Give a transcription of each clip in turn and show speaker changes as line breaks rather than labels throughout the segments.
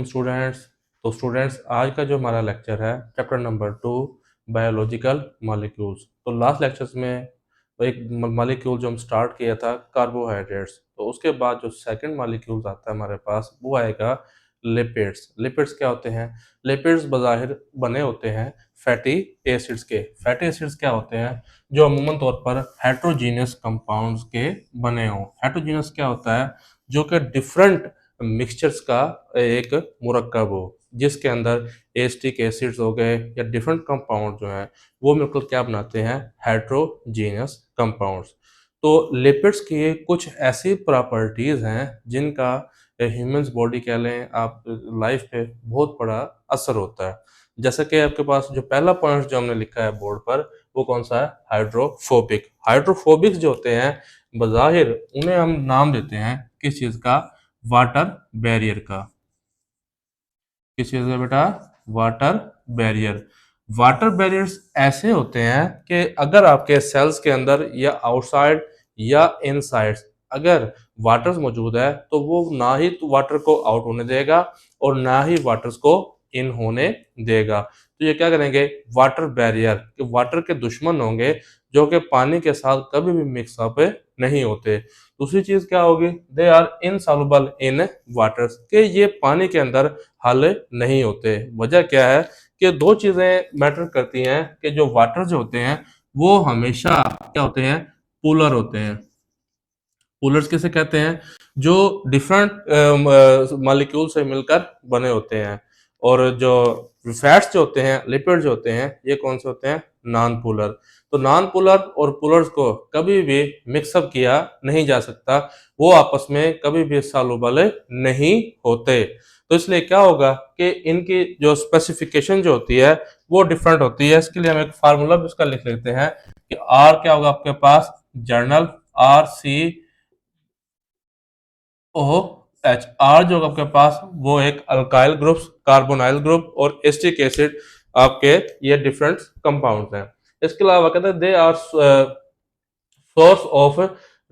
Welcome students. तो students, आज का जो हमारा लेक्चर है चैप्टर नंबर 2 बायोलॉजिकल मॉलिक्यूल्स। तो लास्ट लेक्चर्स में एक मॉलिक्यूल जो हम स्टार्ट किया था कार्बोहाइड्रेट्स, तो उसके बाद जो सेकंड मॉलिक्यूल्स आता है हमारे पास वो आएगा लिपिड्स। लिपिड्स क्या होते हैं? लिपिड्स बज़ाहिर बने होते हैं फैटी एसिड्स के। फैटी एसिड्स क्या होते हैं? जो अमूमन तौर पर हेट्रोजीनियस कंपाउंड्स के बने हों। हेट्रोजीनियस क्या होता है? जो कि डिफरेंट मिक्सचर्स का एक मुरक्कब हो, जिसके अंदर एसिटिक एसिड्स हो गए या डिफरेंट कंपाउंड जो हैं वो मिलकर क्या बनाते हैं? Heterogeneous compounds. तो लिपिड्स की कुछ ऐसी प्रॉपर्टीज हैं जिनका ह्यूमंस बॉडी कह लें आप लाइफ पे बहुत बड़ा असर होता है। जैसे कि आपके पास जो पहला पॉइंट जो हमने लिखा है बोर्ड पर वो कौन सा है? हाइड्रोफोबिक। हाइड्रोफोबिक्स जो होते हैं बज़ाहिर उन्हें हम नाम देते हैं किस चीज का? वाटर बैरियर का। किस चीज का बेटा? Water barrier. वाटर बैरियर्स ऐसे होते हैं कि अगर आपके सेल्स के अंदर या आउटसाइड या इनसाइड अगर वाटर मौजूद है तो वो ना ही तो वाटर को आउट होने देगा और ना ही वाटर्स को इन होने देगा। तो ये क्या करेंगे? वाटर बैरियर, वाटर के दुश्मन होंगे जो कि पानी के साथ कभी भी मिक्सअप नहीं होते। दूसरी चीज क्या होगी? They are insoluble in water, के ये पानी के अंदर हल नहीं होते। वजह क्या है कि दो चीजें मैटर करती हैं कि जो वाटर जो होते हैं वो हमेशा क्या होते हैं? पोलर होते हैं। पोलर्स किसे कहते हैं? जो डिफरेंट मॉलिक्यूल से मिलकर बने होते हैं। और जो फैट्स जो होते हैं, लिपिड जो होते हैं, ये कौन से होते हैं? Non polar. तो नॉन पोलर और पोलर्स को कभी भी मिक्सअप किया नहीं जा सकता, वो आपस में कभी भी सॉल्युबल नहीं होते। तो इसलिए क्या होगा कि इनकी जो स्पेसिफिकेशन जो होती है वो डिफरेंट होती है। इसके लिए हम एक फार्मूला भी उसका लिख लेते हैं कि आर क्या होगा आपके पास? General R C O H. R जो आपके पास वो एक अल्काइल ग्रुप्स, कार्बोनाइल ग्रुप और एसिटिक एसिड आपके ये डिफरेंट कंपाउंड्स हैं। इसके अलावा कहते हैं they are source of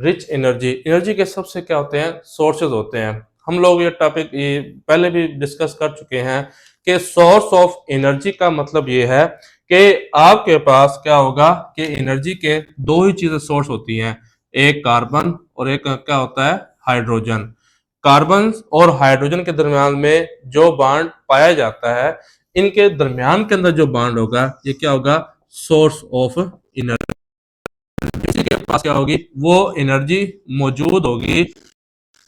rich energy. Energy के सबसे क्या होते हैं? सोर्सेज होते हैं। हम लोग ये टॉपिक ये पहले भी डिस्कस कर चुके हैं कि सोर्स ऑफ एनर्जी का मतलब ये है कि आपके पास क्या होगा कि एनर्जी के दो ही चीजें सोर्स होती हैं, एक कार्बन और एक क्या होता है? हाइड्रोजन। कार्बन और हाइड्रोजन के दरमियान में जो बॉन्ड पाया जाता है, इनके दरमियान के अंदर जो बॉन्ड होगा ये क्या होगा? Source of energy. किसी के पास क्या होगी? वो एनर्जी मौजूद होगी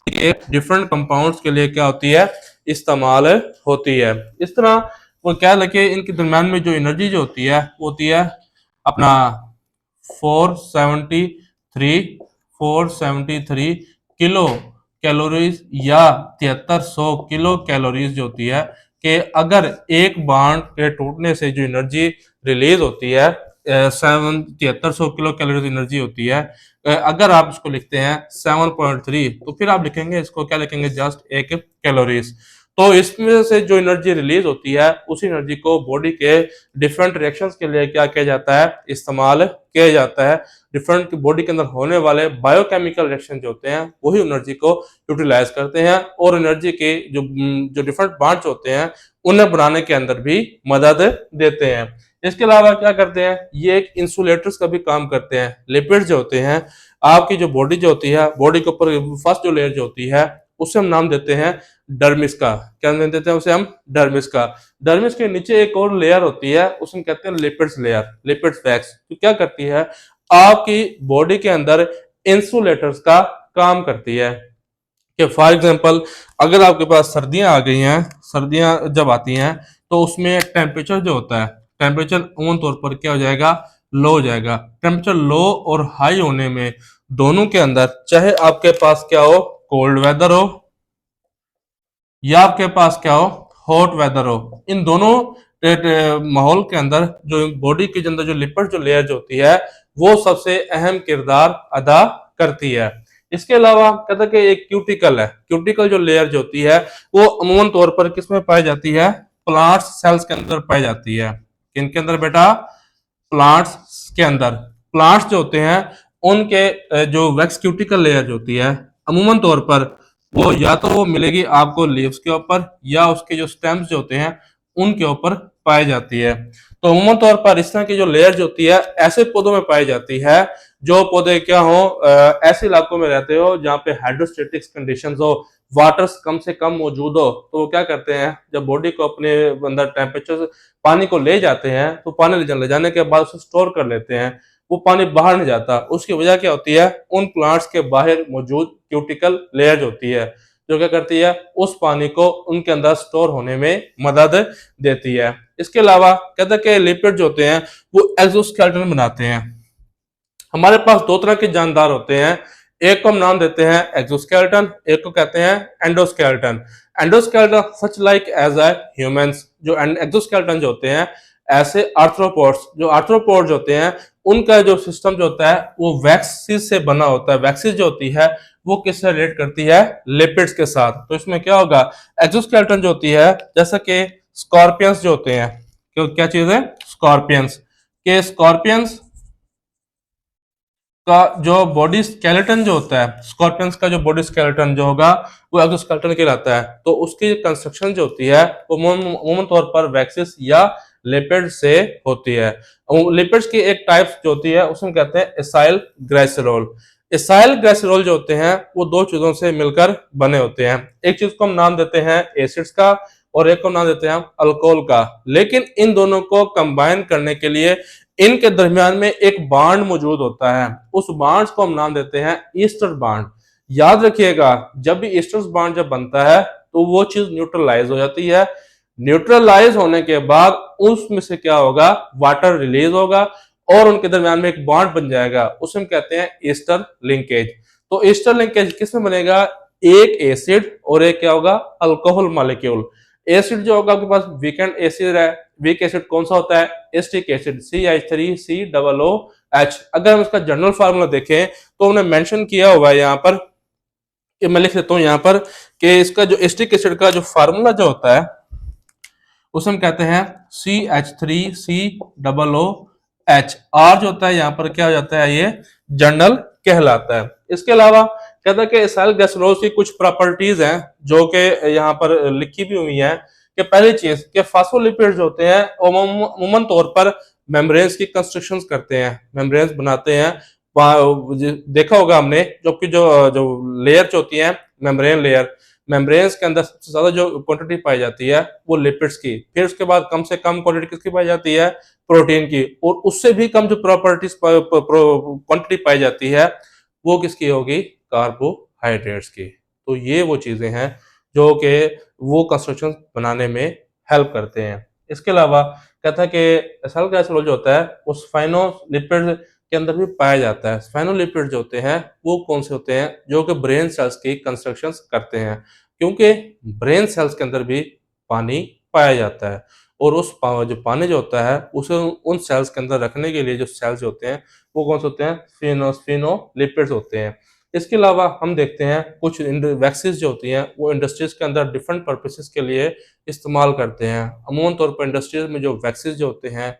ये डिफरेंट कंपाउंड्स के लिए क्या होती है? इस्तेमाल होती है। इस तरह वो क्या लगे इनके दरमियान में जो एनर्जी जो होती है वो होती है अपना 473 473 किलो कैलोरीज या 7300 किलो कैलोरीज जो होती है कि अगर एक बांड के टूटने से जो एनर्जी रिलीज होती है 7300 किलो कैलोरीज एनर्जी होती है। अगर आप इसको लिखते हैं 7.3 तो फिर आप लिखेंगे इसको क्या लिखेंगे? जस्ट एक कैलोरीज। तो इसमें से जो एनर्जी रिलीज होती है उस एनर्जी को बॉडी के डिफरेंट रिएक्शंस के लिए क्या किया जाता है? इस्तेमाल किया जाता है। डिफरेंट बॉडी के अंदर होने वाले बायोकेमिकल रिएक्शन जो होते हैं वही एनर्जी को यूटिलाइज करते हैं और एनर्जी के जो डिफरेंट बॉन्ड्स होते हैं उन्हें बनाने के अंदर भी मदद देते हैं। इसके अलावा क्या करते हैं? ये एक इंसुलेटर्स का भी काम करते हैं। लिपिड जो होते हैं आपकी जो बॉडी जो होती है, बॉडी के ऊपर फर्स्ट जो लेयर जो होती है उसे हम नाम देते हैं डर्मिस का। क्या नाम देते हैं उसे हम? डर्मिस का। डर्मिस के नीचे एक और लेयर होती है उसे कहते हैं लिपिड्स लेयर, लिपिड्स वैक्स। तो क्या करती है? आपकी बॉडी के अंदर इंसुलेटर्स का काम करती है। कि फॉर एग्जांपल अगर आपके पास सर्दियां आ गई हैं, सर्दियां जब आती हैं तो उसमें टेम्परेचर जो होता है, टेम्परेचर अमूमन तौर पर क्या हो जाएगा? लो हो जाएगा। टेम्परेचर लो और हाई होने में दोनों के अंदर चाहे आपके पास क्या हो? कोल्ड वेदर हो या आपके पास क्या हो? हॉट वेदर हो, इन दोनों माहौल के अंदर जो बॉडी के अंदर जो लिपिड जो लेयर जो होती है वो सबसे अहम किरदार अदा करती है। इसके अलावा कहते हैं कि एक क्यूटिकल है। क्यूटिकल जो लेयर जो होती है वो अमूमन तौर पर किसमें पाई जाती है? प्लांट्स सेल्स के अंदर पाई जाती है। किनके अंदर बेटा? प्लांट्स के अंदर। प्लांट्स जो होते हैं उनके जो वैक्स क्यूटिकल लेयर जो होती है अमूमन तौर पर वो या तो वो मिलेगी आपको लीव्स के ऊपर या उसके जो स्टेम्स जो होते हैं उनके ऊपर पाई जाती है। तो अमूमन तौर पर इस तरह की जो लेयर जो होती है ऐसे पौधों में पाई जाती है जो पौधे क्या हो, ऐसे इलाकों में रहते हो जहाँ पे हाइड्रोस्टेटिक्स कंडीशंस हो, वाटर कम से कम मौजूद हो। तो वो क्या करते हैं, जब बॉडी को अपने अंदर टेम्परेचर पानी को ले जाते हैं तो पानी ले जाने के बाद उसे स्टोर कर लेते हैं। वो पानी बाहर नहीं जाता, उसकी वजह क्या होती है, उन प्लांट्स के बाहर मौजूद क्यूटिकल लेयर होती है जो क्या करती है, उस पानी को उनके अंदर स्टोर होने में मदद देती है। इसके अलावा कहते हैं कि लिपिड जो होते हैं वो एक्सोस्केलेटन बनाते हैं। हमारे पास दो तरह के जानदार होते हैं, एक को हम नाम देते हैं एक्सोस्केलेटन, एक को कहते हैं endoskeleton. Endoskeleton such like as a humans, जो एक्सोस्केलेटन जो होते हैं ऐसे आर्थ्रोपोड्स, जो आर्थ्रोपोड्स होते हैं उनका जो सिस्टम जो होता है वो वैक्सीज से बना होता है। वैक्सीज जो होती है वो किससे रिलेट करती है, लिपिड्स के साथ। तो इसमें क्या होगा, एक्सोस्केलेटन जो होती है जैसा कि स्कॉर्पियंस जो होते हैं, क्या चीज है, स्कॉर्पियंस के स्कॉर्पियंस का जो बॉडी स्केलेटन जो होता है, स्कॉर्पियंस का जो बॉडी स्केलेटन जो होगा वो एक्सोस्केलेटन कहलाता है। तो उसकी कंस्ट्रक्शन जो होती है वो अमूमन तौर पर वैक्सिस या लिपिड से होती है। लिपिड्स की एक टाइप जो होती है उसमें कहते हैं एसाइल ग्लाइसरॉल। एसाइल ग्लाइसरॉल जो होते हैं वो दो चीजों से मिलकर बने होते हैं। एक चीज को हम नाम देते हैं एसिड्स का और एक को नाम देते हैं अल्कोहल का। लेकिन इन दोनों को कंबाइन करने के लिए इनके दरमियान में एक बांड मौजूद होता है, उस बांड को हम नाम देते हैं ईस्टर बांड। याद रखिएगा, जब भी ईस्टर बांड जब बनता है तो वो चीज न्यूट्रलाइज हो जाती है। न्यूट्रलाइज होने के बाद उसमें से क्या होगा, वाटर रिलीज होगा और उनके दरमियान में एक बॉन्ड बन जाएगा, उसे हम कहते हैं ईस्टर लिंकेज। तो ईस्टर लिंकेज किसमें बनेगा, एक एसिड और एक क्या होगा, अल्कोहल मॉलिक्यूल। एसिड जो होगा आपके पास वीकेंड एसिड है, वीक एसिड कौन सा होता है, एस्टिक एसिड CH3COOH। अगर हम इसका जनरल फार्मूला देखें तो हमने मेंशन किया हुआ है यहाँ पर, कि मैं लिख देता हूँ यहाँ पर कि इसका जो एस्टिक एसिड का जो फार्मूला जो होता है उसे हम कहते हैं CH3COOH। आर जो होता है यहाँ पर क्या हो जाता है, ये जनरल कहलाता है। इसके अलावा कहता है कि एसाइल ग्लाइसरॉल की कुछ प्रॉपर्टीज हैं जो कि यहाँ पर लिखी भी हुई हैं। कि पहली चीज कि फास्फोलिपिड्स जो होते हैं अमूमन तौर पर मेम्ब्रेन्स की कंस्ट्रक्शंस करते हैं, मेम्ब्रेन्स बनाते हैं। देखा होगा हमने, जो कि जो जो लेयर जो होती है मेम्ब्रेन लेयर, मेम्ब्रेन्स के अंदर सबसे ज्यादा जो क्वांटिटी पाई जाती है वो लिपिड्स की, फिर उसके बाद कम से कम क्वांटिटी किसकी पाई जाती है, प्रोटीन की, और उससे भी कम जो प्रॉपर्टीज क्वांटिटी पाई जाती है वो किसकी होगी, कार्बोहाइड्रेट्स की। तो ये वो चीजें हैं जो कि वो कंस्ट्रक्शन बनाने में हेल्प करते हैं। इसके अलावा कहता है कि सेल ग्लाइसरॉल जो होता है वो स्फाइनोलिपिड के अंदर भी पाया जाता है। स्फाइनोलिपिड जो होते हैं वो कौन से होते हैं, जो कि ब्रेन सेल्स की कंस्ट्रक्शन करते हैं, क्योंकि ब्रेन सेल्स के अंदर भी पानी पाया जाता है। और उस जो पानी जो होता है उसे उन सेल्स के अंदर रखने के लिए जो सेल्स होते हैं वो कौन से होते हैं, स्फेनोलिपिड्स होते हैं। इसके अलावा हम देखते हैं कुछ वैक्सीज जो होती हैं वो इंडस्ट्रीज के अंदर डिफरेंट पर्पसेस के लिए इस्तेमाल करते हैं। अमूमन तौर पर इंडस्ट्रीज में जो वैक्सीज जो होते हैं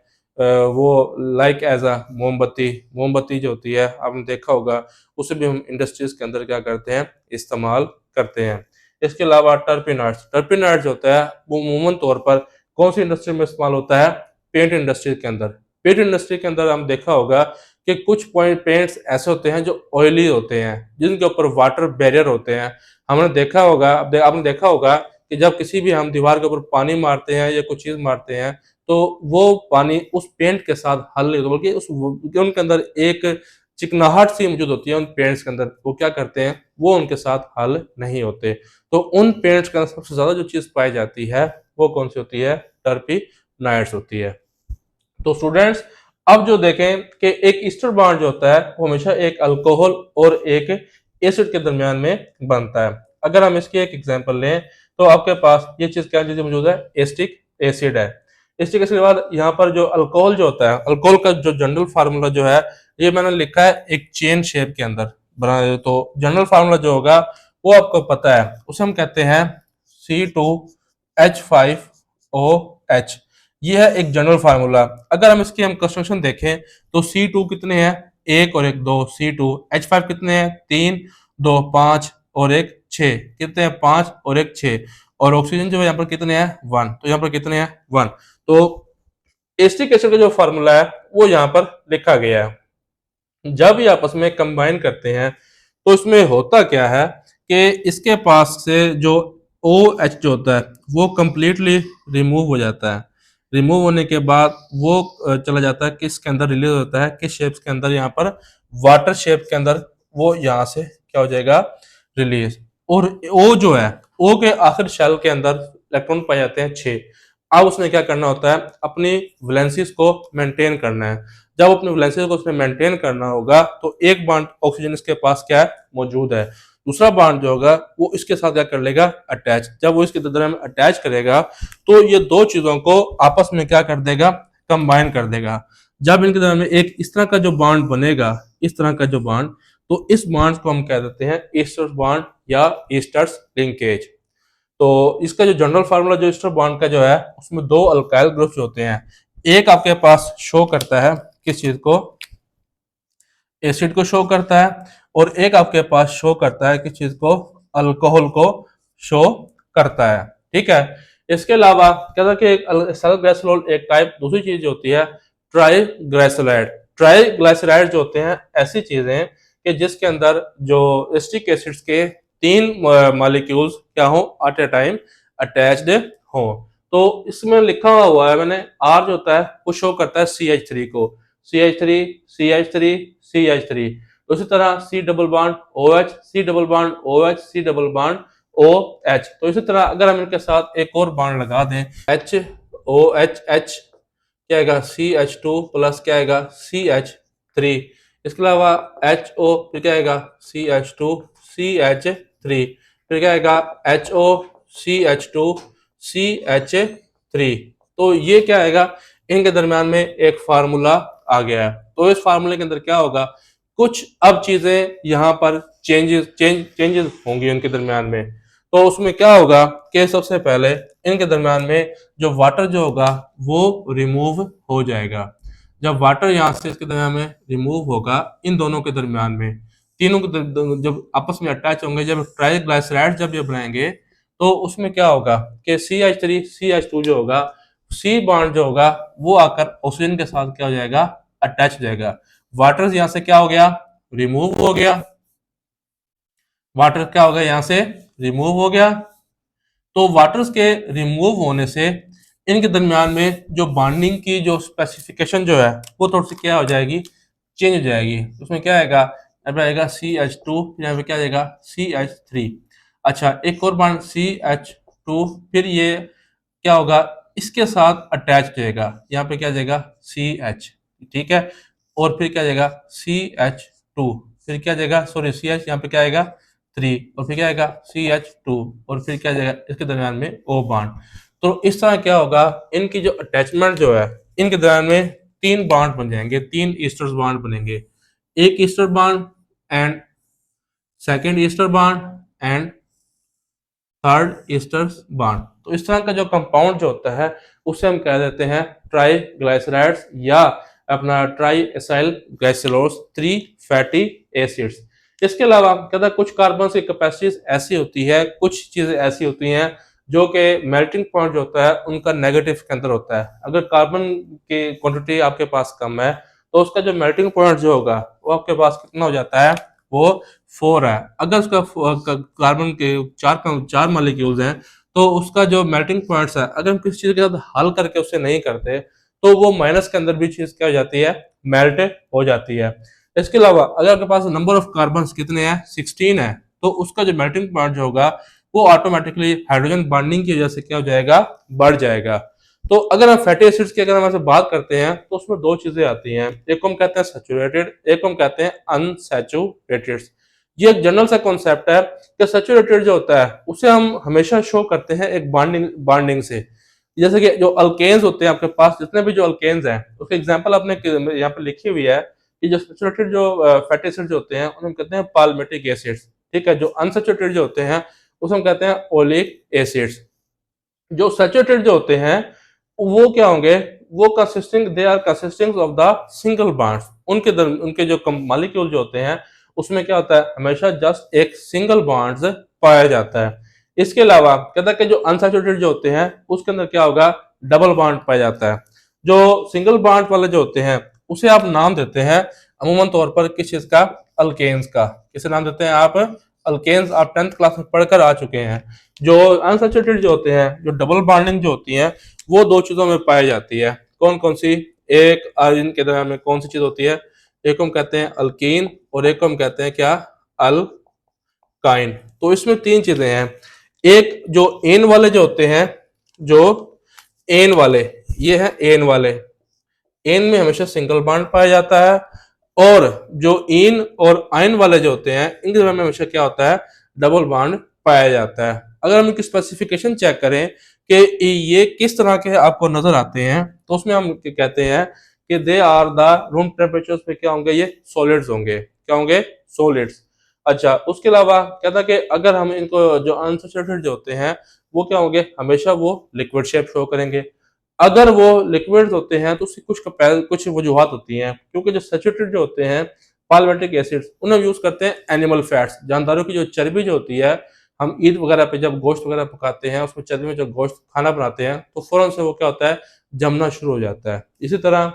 वो लाइक एज अ मोमबत्ती, मोमबत्ती जो होती है आपने देखा होगा, उसे भी हम इंडस्ट्रीज के अंदर क्या करते हैं, इस्तेमाल करते हैं। इसके अलावा टर्पिनॉइड्स, टर्पिनॉइड्स होता है वो अमूमन तौर पर कौन सी इंडस्ट्री में इस्तेमाल होता है, पेंट इंडस्ट्री के अंदर। पेंट इंडस्ट्री के अंदर हम देखा होगा कि कुछ पेंट्स ऐसे होते हैं जो ऑयली होते हैं, जिनके ऊपर वाटर बैरियर होते हैं। हमने देखा होगा, आपने देखा होगा कि जब किसी भी हम दीवार के ऊपर पानी मारते हैं या कुछ चीज मारते हैं तो वो पानी उस पेंट के साथ हल नहीं होता, बल्कि उनके अंदर एक चिकनाहट सी मौजूद होती है उन पेंट्स के अंदर, वो क्या करते हैं, वो उनके साथ हल नहीं होते। तो उन पेंट्स के अंदर सबसे ज्यादा जो चीज पाई जाती है वो कौन सी होती है, टर्पिनाइड्स होती है। तो स्टूडेंट्स अब जो देखें कि एक ईस्टर बॉन्ड जो होता है वो हमेशा एक अल्कोहल और एक एसिड के दरमियान में बनता है। अगर हम इसकी एक एग्जांपल लें तो आपके पास ये चीज क्या चीज मौजूद है, एस्टिक एसिड है। एस्टिक एसिड के बाद यहाँ पर जो अल्कोहल जो होता है, अल्कोहल का जो जनरल फार्मूला जो है ये मैंने लिखा है एक चेन शेप के अंदर बना। तो जनरल फार्मूला जो होगा वो आपको पता है, उसे हम कहते हैं C2H5OH। ये है एक जनरल फार्मूला। अगर हम इसकी कंस्ट्रक्शन देखें तो C2 कितने हैं, एक और एक दो, C2। H5 कितने हैं, तीन, दो, पांच और एक 6, कितने हैं 5 और एक 6, और ऑक्सीजन जो है यहाँ पर कितने हैं 1, तो यहाँ पर कितने हैं 1। तो एसिटिक एसिड का जो फार्मूला है वो यहाँ पर लिखा गया है। जब ये आपस में कंबाइन करते हैं तो इसमें होता क्या है कि इसके पास से जो ओ एच जो होता है वो कंप्लीटली रिमूव हो जाता है। रिमूव होने के बाद वो चला जाता है किसके अंदर रिलीज होता है, किस शेप्स के अंदर, यहाँ पर वाटर शेप के अंदर वो यहाँ से क्या हो जाएगा रिलीज। और ओ जो है, ओ के आखिर शेल के अंदर इलेक्ट्रॉन पाए जाते हैं 6। अब उसने क्या करना होता है, अपनी वैलेंसीज को मेंटेन करना है। जब अपनी वैलेंसीज को उसने मेंटेन करना होगा तो एक बॉन्ड ऑक्सीजन इसके पास क्या है मौजूद है, दूसरा बॉन्ड जो होगा वो इसके साथ क्या कर लेगा अटैच। जब वो इसके दरमियान में अटैच करेगा तो ये दो चीजों को आपस में क्या कर देगा कंबाइन कर देगा। जब इनके दरमियान में एक इस तरह का जो बॉन्ड बनेगा, इस तरह का जो बॉन्ड, तो इस बॉन्ड को हम कह देते हैं ईस्टर्स बॉन्ड या ईस्टर्स लिंकेज। तो इसका जो जनरल फार्मूला जो ईस्टर बॉन्ड का जो है उसमें दो अल्काइल ग्रुप्स होते हैं। एक आपके पास शो करता है किस चीज को, एसिड को शो करता है, और एक आपके पास शो करता है किस चीज को, अल्कोहल को शो करता है। ठीक है। इसके अलावा क्या था कि एक सल्फग्लिसरॉल एक टाइप दूसरी चीज होती है ट्राइग्लिसराइड। ट्राइग्लिसराइड जो होते हैं ऐसी चीजें कि जिसके अंदर जो एसिटिक एसिड्स के तीन मॉलिक्यूल्स क्या हो एट ए टाइम अटैच्ड हो। तो इसमें लिखा हुआ है मैंने, आर जो होता है वो शो करता है CH3 को, CH3 CH3 CH3। तो इसी तरह C double bond OH, C double bond OH, C double bond OH। तो इसी तरह अगर हम इनके साथ एक और बॉन्ड लगा दें HOHH, क्या आएगा CH2 प्लस क्या आएगा CH3। इसके अलावा HO फिर क्या आएगा CH2 CH3, फिर क्या आएगा HO CH2 CH3। तो ये क्या आएगा, इनके दरमियान में एक फार्मूला आ गया है। तो इस फार्मूले के अंदर क्या होगा, कुछ अब चीजें यहाँ पर चेंजेस होंगी उनके दरमियान में। तो उसमें क्या होगा कि सबसे पहले इनके दरमियान में जो वाटर जो होगा वो रिमूव हो जाएगा। जब वाटर यहाँ से इसके दरमियान में रिमूव होगा, इन दोनों के दरमियान में तीनों के जब आपस में अटैच होंगे, जब ट्राइग्लिसराइड जब ये बनाएंगे तो उसमें क्या होगा कि CH3 CH2 जो होगा, C बॉन्ड जो होगा वो आकर ऑक्सीजन के साथ क्या हो जाएगा अटैच हो जाएगा। वाटर यहाँ से क्या हो गया रिमूव हो गया, वाटर क्या हो गया यहाँ से रिमूव हो गया। तो वाटर्स के रिमूव होने से इनके दरमियान में जो बॉन्डिंग की जो स्पेसिफिकेशन जो है वो थोड़ी सी क्या हो जाएगी चेंज हो जाएगी। उसमें क्या आएगा, अब आएगा CH2, यहाँ पे क्या आएगा CH3। अच्छा एक और बॉन्ड CH2, फिर ये क्या होगा इसके साथ अटैच हो जाएगा, यहाँ पे क्या जाएगा CH। ठीक है। और फिर क्या जाएगा CH2, फिर क्या जाएगा सॉरी CH, यहाँ पे क्या आएगा 3, और फिर क्या आएगा CH2, और फिर क्या जाएगा इसके दरमियान में O बॉन्ड। तो इस तरह क्या होगा, इनकी जो अटैचमेंट जो है इनके दरमियान में तीन बॉन्ड बन जाएंगे, तीन ईस्टर बॉन्ड बनेंगे, एक ester bond and second ester bond and third esters bond. तो इस तरह का जो कंपाउंड जो होता है उसे हम कह देते हैं ट्राइग्लिसराइड्स या अपना ट्राई एसाइल ग्लाइसरोस 3 फैटी एसिड्स। इसके अलावा कहता है कुछ कार्बन की कैपेसिटीज ऐसी होती है, कुछ चीजें ऐसी होती हैं जो कि मेल्टिंग पॉइंट जो होता है उनका नेगेटिव के अंदर होता है। अगर कार्बन की क्वांटिटी आपके पास कम है तो उसका जो मेल्टिंग पॉइंट जो होगा वो आपके पास कितना हो जाता है, वो 4 है। अगर उसका कार्बन के चार मॉलिक्यूल्स हैं तो उसका जो मेल्टिंग पॉइंट्स है अगर हम किसी चीज के साथ हल करके उसे नहीं करते तो वो माइनस के अंदर भी चीज क्या हो जाती है मेल्ट हो जाती है। इसके अलावा अगर आपके पास नंबर ऑफ कार्बन कितने हैं 16 है, तो उसका जो मेल्टिंग पॉइंट जो होगा वो ऑटोमेटिकली हाइड्रोजन बॉन्डिंग की वजह से क्या हो जाएगा बढ़ जाएगा। तो अगर हम फैटी एसिड्स की अगर हम ऐसे बात करते हैं तो उसमें दो चीजें आती हैं, एक को हम कहते हैं सैचुरेटेड, एक को हम कहते हैं अनसैचुरेटेड। ये एक जनरल सा कॉन्सेप्ट है कि सैचुरेटेड जो होता है उसे हम हमेशा शो करते हैं एक बॉन्डिंग से। जैसे कि जो अल्केन्स होते हैं आपके पास जितने भी जो अल्केन्स हैं उसके एग्जांपल आपने यहाँ पे लिखी हुई है कि जो सैचुरेटेड जो फैटी एसिड जो होते हैं उन्हें हम कहते हैं पाल्मेटिक एसिड्स। ठीक है। जो अनसैचुरेटेड जो होते हैं उसे हम कहते हैं ओलिक एसिड्स। जो सैचुरेटेड जो होते हैं वो क्या होंगे, वो consisting they are consisting of the single bonds. उनके जो मॉलिक्यूल जो होते हैं उसमें क्या होता है हमेशा जस्ट एक सिंगल बॉन्ड्स पाया जाता है। इसके अलावा कहता है कि जो अनसैचुरेटेड जो होते हैं उसके अंदर क्या होगा, डबल बॉन्ड पाया जाता है। जो सिंगल बॉन्ड वाले जो होते हैं उसे आप नाम देते हैं अमूमन तौर पर किस चीज का, अल्केन्स का। किसे नाम देते हैं आप, अल्केन्स। आप 10th क्लास में पढ़कर आ चुके हैं। जो अनसैचुरेटेड जो होते हैं, जो डबल बॉन्डिंग जो होती है, वो दो चीजों में पाई जाती है। कौन कौन सी, एक इनके दरमियान में कौन सी चीज होती है, एक को हम कहते हैं अल्कीन और एक को हम कहते हैं क्या, अल्काइन। तो इसमें तीन चीजें हैं। एक जो एन वाले जो होते हैं, जो एन वाले, ये है एन वाले, एन में हमेशा सिंगल बॉन्ड पाया जाता है। और जो इन और आयन वाले जो होते हैं इनके दरमियान में हमेशा क्या होता है, डबल बॉन्ड पाया जाता है। अगर हम इनकी स्पेसिफिकेशन चेक करें कि ये किस तरह के आपको नजर आते हैं, तो उसमें हम कहते हैं कि they are the room temperature पे क्या होंगे, ये सॉलिड्स होंगे। क्या होंगे, सॉलिड्स। अच्छा, उसके अलावा कहता है कि अगर हम इनको जो अनसैचुरेटेड जो होते हैं वो क्या होंगे, हमेशा वो लिक्विड शेप शो करेंगे। अगर वो लिक्विड्स होते हैं तो उसकी कुछ वजूहत होती हैं, क्योंकि जो सैचुरेटेड जो होते हैं पालमेटिक एसिड्स उन्हें यूज करते हैं एनिमल फैट्स, जानदारों की जो चर्बी जो होती है, हम ईद वगैरह पे जब गोश्त वगैरह पकाते हैं उसमें चर्बी में जब गोश्त खाना बनाते हैं तो फौरन से वो क्या होता है, जमना शुरू हो जाता है। इसी तरह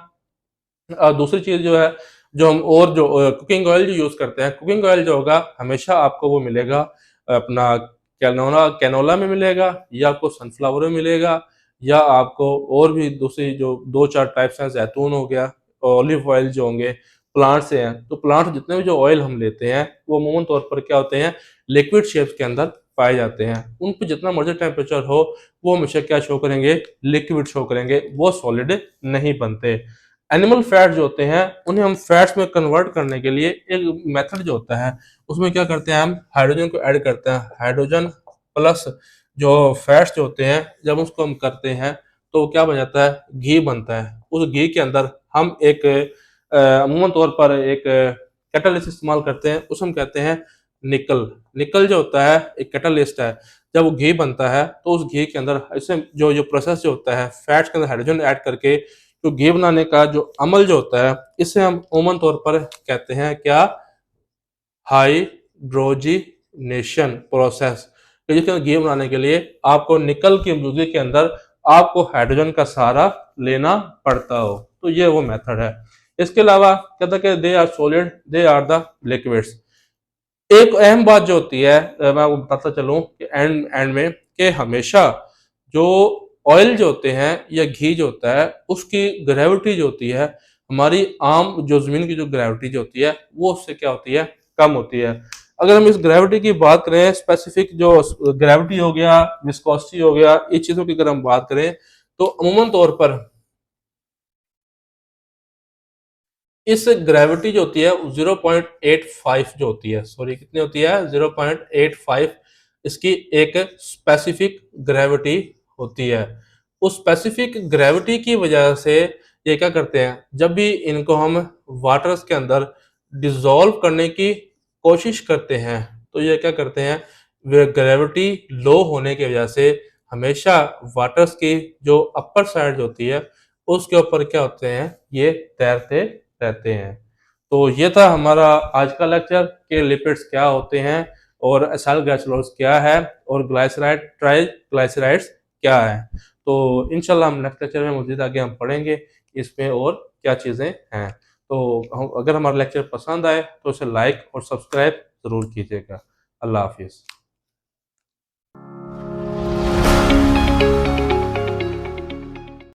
दूसरी चीज जो है, जो हम और जो कुकिंग ऑयल जो यूज करते हैं, कुकिंग ऑयल जो होगा हमेशा आपको वो मिलेगा अपना कैनोला कैनोला में मिलेगा, या आपको सनफ्लावर में मिलेगा, या आपको और भी दूसरी जो दो चार टाइप्स हैं, जैतून हो गया, ऑलिव ऑयल जो होंगे प्लांट से हैं। तो प्लांट जितने भी जो ऑयल हम लेते हैं वो अमूमन तौर पर क्या होते हैं, लिक्विड शेप्स के अंदर पाए जाते हैं। उन पर जितना मर्जी टेम्परेचर हो वो हमेशा क्या शो करेंगे, लिक्विड शो करेंगे, वो सॉलिड नहीं बनते। एनिमल फैट जो होते हैं उन्हें हम फैट्स में कन्वर्ट करने के लिए एक मेथड जो होता है उसमें क्या करते हैं, हम हाइड्रोजन को ऐड करते हैं। हाइड्रोजन प्लस जो फैट्स जो होते हैं जब उसको हम करते हैं तो क्या बन जाता है, घी बनता है। उस घी के अंदर हम एक अमूमन तौर पर एक कैटलिस्ट इस्तेमाल करते हैं, उसे हम कहते हैं निकल। निकल जो होता है एक कैटलिस्ट है। जब वो घी बनता है तो उस घी के अंदर इससे जो जो प्रोसेस जो होता है फैट्स के अंदर हाइड्रोजन ऐड करके तो घी बनाने का जो अमल जो होता है इसे हम अमूमन तौर पर कहते हैं क्या, हाइड्रोजिनेशन प्रोसेस। जिसके अंदर घी बनाने के लिए आपको निकल की मौजूदगी के अंदर आपको हाइड्रोजन का सहारा लेना पड़ता हो, तो ये वो मेथड है। इसके अलावा कहता है कि they are solid, they are the liquids. एक अहम बात जो होती है मैं आपको बताता चलूं कि एंड एंड में कि हमेशा जो ऑयल जो होते हैं या घी जो होता है उसकी ग्रेविटी जो होती है, हमारी आम जो जमीन की जो ग्रेविटी जो होती है वो उससे क्या होती है, कम होती है। अगर हम इस ग्रेविटी की बात करें, स्पेसिफिक जो ग्रेविटी हो गया, विस्कोसिटी हो गया, इस चीजों की अगर हम बात करें तो अमूमन तौर पर इस ग्रेविटी जो होती है 0.85 जो होती है, सॉरी कितनी होती है, 0.85 इसकी एक स्पेसिफिक ग्रेविटी होती है। उस स्पेसिफिक ग्रेविटी की वजह से ये क्या करते हैं, जब भी इनको हम वाटर्स के अंदर डिसॉल्व करने की कोशिश करते हैं तो ये क्या करते हैं, वे ग्रेविटी लो होने की वजह से हमेशा वाटर्स की जो अपर साइड होती है उसके ऊपर क्या होते हैं, ये तैरते रहते हैं। तो ये था हमारा आज का लेक्चर कि लिपिड्स क्या होते हैं और एसाइल ग्लाइसोलोज क्या है और ग्लाइसराइड ट्राइग्लाइसराइड्स क्या है। तो इंशाल्लाह हम नेक्स्ट लेक्चर में मज़ीद आगे हम पढ़ेंगे इसमें और क्या चीज़ें हैं। तो अगर हमारा लेक्चर पसंद आए तो इसे लाइक और सब्सक्राइब ज़रूर कीजिएगा। अल्लाह हाफिज़।